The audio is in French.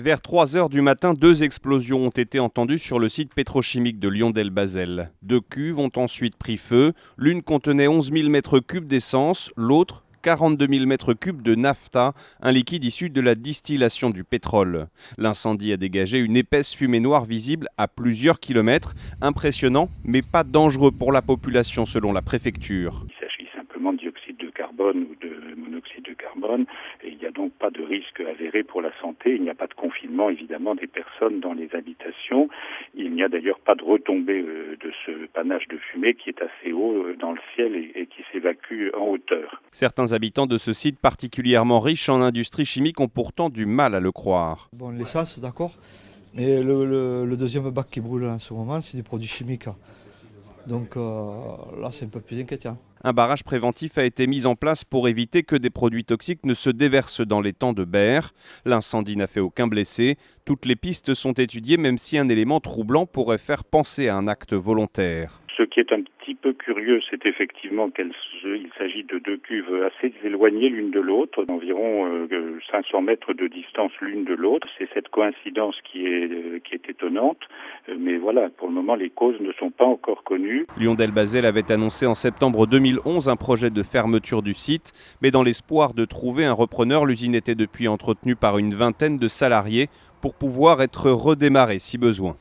Vers 3 heures du matin, 2 explosions ont été entendues sur le site pétrochimique de Lion-d'El-Bazel. 2 cuves ont ensuite pris feu. L'une contenait 11 000 m3 d'essence, l'autre 42 000 m3 de naphta, un liquide issu de la distillation du pétrole. L'incendie a dégagé une épaisse fumée noire visible à plusieurs kilomètres. Impressionnant, mais pas dangereux pour la population selon la préfecture. Il s'agit simplement de dioxyde de carbone ou de monoxyde de carbone et il n'y a donc pas de risque avéré pour la santé. Il n'y a pas de confinement évidemment des personnes dans les habitations. Il n'y a d'ailleurs pas de retombée de ce panache de fumée qui est assez haut dans le ciel et qui s'évacue en hauteur. Certains habitants de ce site particulièrement riche en industrie chimique ont pourtant du mal à le croire. Bon, l'essence, d'accord, mais le deuxième bac qui brûle en ce moment, c'est des produits chimiques. Donc là, c'est un peu plus inquiétant. Un barrage préventif a été mis en place pour éviter que des produits toxiques ne se déversent dans l'étang de Berre. L'incendie n'a fait aucun blessé. Toutes les pistes sont étudiées, même si un élément troublant pourrait faire penser à un acte volontaire. Ce qui est un petit peu curieux, c'est effectivement qu'il s'agit de 2 cuves assez éloignées l'une de l'autre, d'environ 500 mètres de distance l'une de l'autre. C'est cette coïncidence qui est étonnante, mais voilà, pour le moment, les causes ne sont pas encore connues. Lion-d'El-Bazel avait annoncé en septembre 2011 un projet de fermeture du site, mais dans l'espoir de trouver un repreneur, l'usine était depuis entretenue par une vingtaine de salariés pour pouvoir être redémarrée si besoin.